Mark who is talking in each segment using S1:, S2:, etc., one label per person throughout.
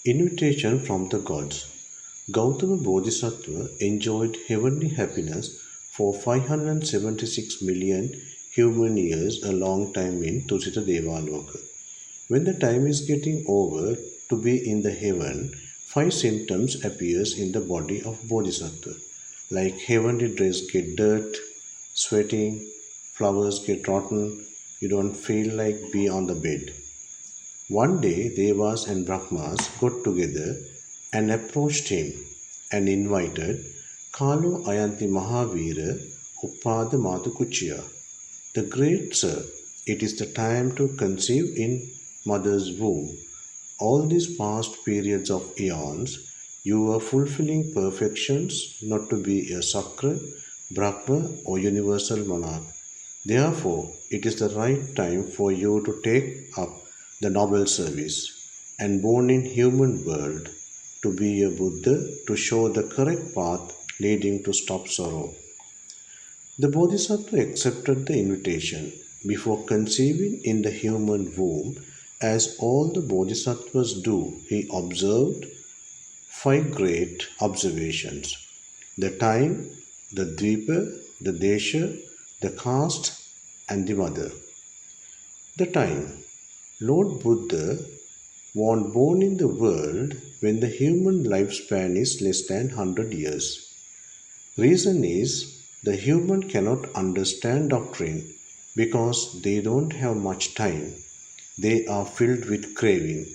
S1: Invitation from the gods. Gautam Bodhisattva enjoyed heavenly happiness for 576 million human years, a long time in Tusita Devaloka. When the time is getting over to be in the heaven, five symptoms appears in the body of Bodhisattva, like heavenly dress get dirt, sweating, flowers get rotten, you don't feel like be on the bed. One day Devas and Brahmas got together and approached him and invited Kalo Ayanti Mahavira Upada Matukuchya. The great sir, it is the time to conceive in mother's womb. All these past periods of eons, you were fulfilling perfections not to be a Sakra, Brahma or universal monarch. Therefore, it is the right time for you to take up the noble service and born in human world to be a Buddha to show the correct path leading to stop sorrow. The Bodhisattva accepted the invitation before conceiving in the human womb. As all the Bodhisattvas do, he observed five great observations: the time, the dvipa, the desha, the caste, and the mother. The time. Lord Buddha was born in the world when the human lifespan is less than 100 years. Reason is the human cannot understand doctrine because they don't have much time. They are filled with craving.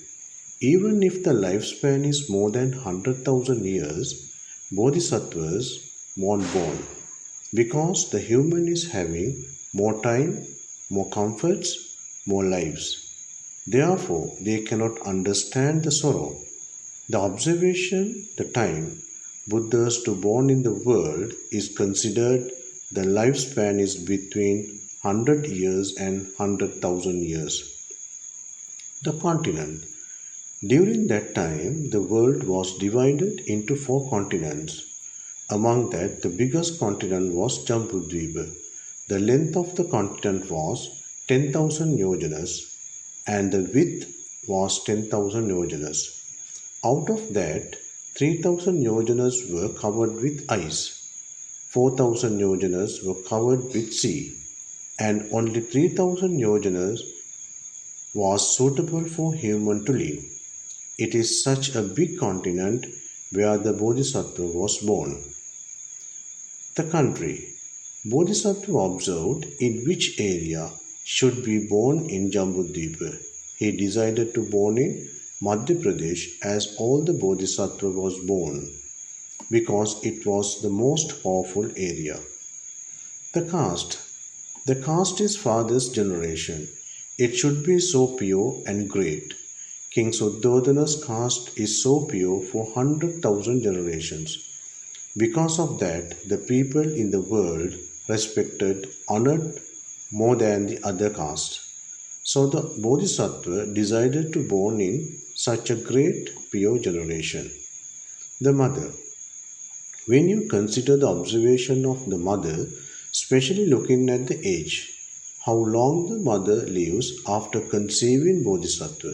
S1: Even if the lifespan is more than 100,000 years, Bodhisattvas won't born because the human is having more time, more comforts, more lives. Therefore, they cannot understand the sorrow. The observation, the time, Buddhas to born in the world is considered the lifespan is between 100 years and 100,000 years. The continent. During that time, the world was divided into four continents. Among that, the biggest continent was Jambudvipa. The length of the continent was 10,000 yojanas and the width was 10,000 yojanas. Out of that, 3,000 yojanas were covered with ice, 4,000 yojanas were covered with sea, and only 3,000 yojanas was suitable for human to live. It is such a big continent where the Bodhisattva was born. The country. Bodhisattva observed in which area should be born in Jambudvipa. He decided to born in Madhya Pradesh as all the Bodhisattva was born because it was the most powerful area. The caste. The caste is father's generation. It should be so pure and great. King Suddhodana's caste is so pure for 100,000 generations. Because of that, the people in the world respected, honored more than the other castes. So the Bodhisattva decided to born in such a great pure generation. The mother. When you consider the observation of the mother, especially looking at the age, how long the mother lives after conceiving Bodhisattva,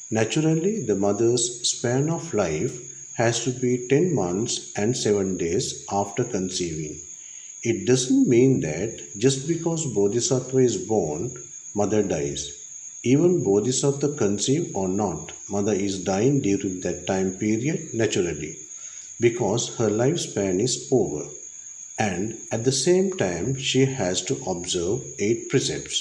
S1: naturally the mother's span of life has to be 10 months and 7 days after conceiving. It doesn't mean that just because Bodhisattva is born, mother dies. Even Bodhisattva conceive or not, mother is dying during that time period naturally because her lifespan is over. And at the same time, she has to observe 8 precepts.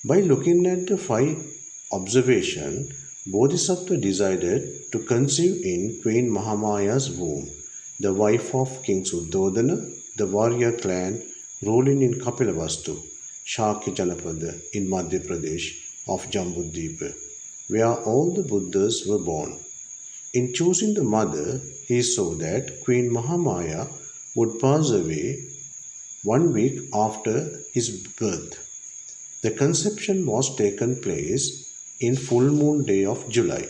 S1: By looking at the 5 observations, Bodhisattva decided to conceive in Queen Mahamaya's womb, the wife of King Suddhodana, the warrior clan ruling in Kapilavastu, Shakya Janapada in Madhya Pradesh of Jambudvipa, where all the Buddhas were born. In choosing the mother, he saw that Queen Mahamaya would pass away 1 week after his birth. The conception was taken place in full moon day of July.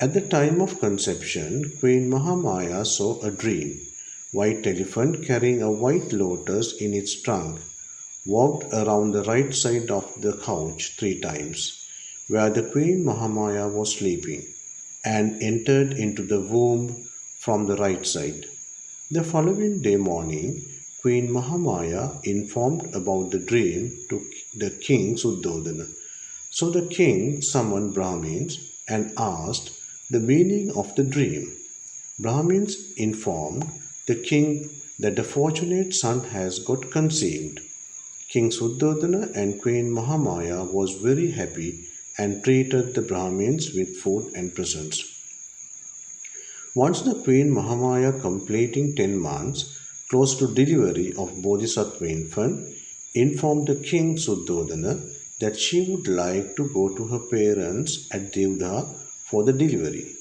S1: At the time of conception, Queen Mahamaya saw a dream. White elephant carrying a white lotus in its trunk walked around the right side of the couch 3 times, where the Queen Mahamaya was sleeping. and entered into the womb from the right side. The following day morning, Queen Mahamaya informed about the dream to the king Suddhodana. So the king summoned Brahmins and asked the meaning of the dream. Brahmins informed the king that the fortunate son has got conceived. King Suddhodana and Queen Mahamaya was very happy and treated the Brahmins with food and presents. Once the Queen Mahamaya, completing 10 months, close to delivery of Bodhisattva infant, informed the King Suddhodana that she would like to go to her parents at Devda for the delivery.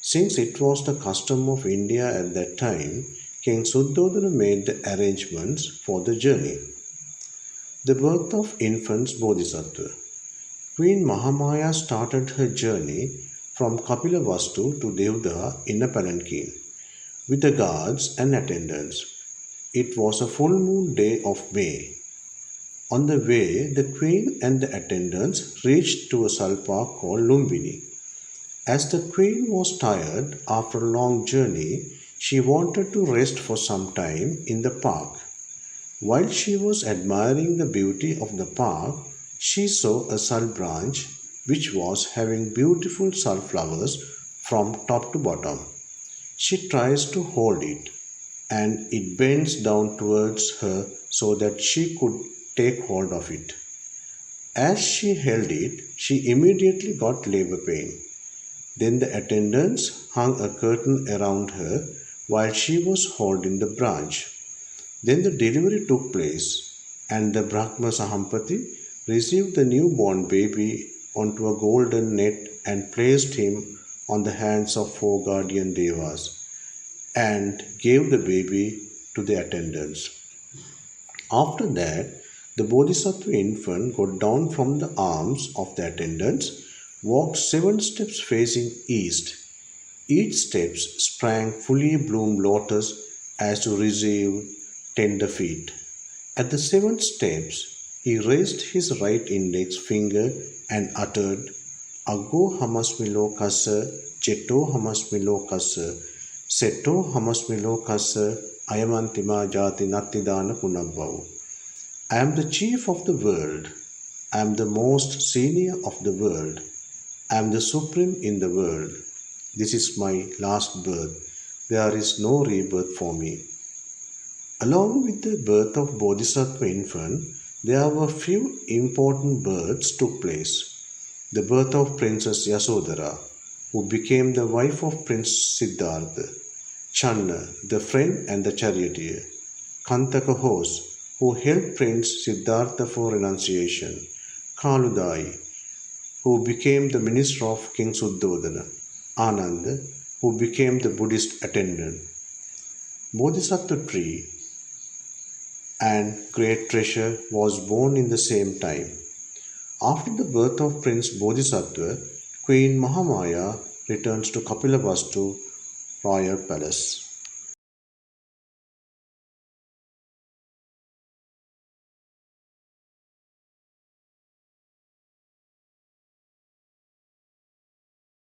S1: Since it was the custom of India at that time, King Suddhodana made the arrangements for the journey. The birth of infants Bodhisattva. Queen Mahamaya started her journey from Kapilavastu to Devda in a palanquin with the guards and attendants. It was a full moon day of May. On the way, the queen and the attendants reached to a salpa called Lumbini. As the queen was tired after a long journey, she wanted to rest for some time in the park. While she was admiring the beauty of the park, she saw a sal branch which was having beautiful sunflowers from top to bottom. She tries to hold it, and it bends down towards her so that she could take hold of it. As she held it, she immediately got labor pain. Then the attendants hung a curtain around her while she was holding the branch. Then the delivery took place, and the Brahma Sahampati received the newborn baby onto a golden net and placed him on the hands of 4 guardian devas and gave the baby to the attendants. After that, the Bodhisattva infant got down from the arms of the attendants, walked 7 steps facing east. Each step sprang fully bloomed lotus as to receive tender feet. At the 7th steps, he raised his right index finger and uttered, Aggo hamasmilo kassa, Cheto hamasmilo kassa, Seto hamasmilo kassa, Ayamantima jati nattidana punabbavu. I am the chief of the world. I am the most senior of the world. I am the supreme in the world. This is my last birth. There is no rebirth for me. Along with the birth of Bodhisattva infant, there were few important births took place. The birth of Princess Yasodhara, who became the wife of Prince Siddhartha. Channa, the friend and the charioteer. Kantaka horse, who helped Prince Siddhartha for renunciation. Kaludai, who became the minister of King Suddhodana. Ananda, who became the Buddhist attendant. Bodhisattva tree and great treasure was born in the same time. After the birth of Prince Bodhisattva, Queen Mahamaya returns to Kapilavastu royal palace.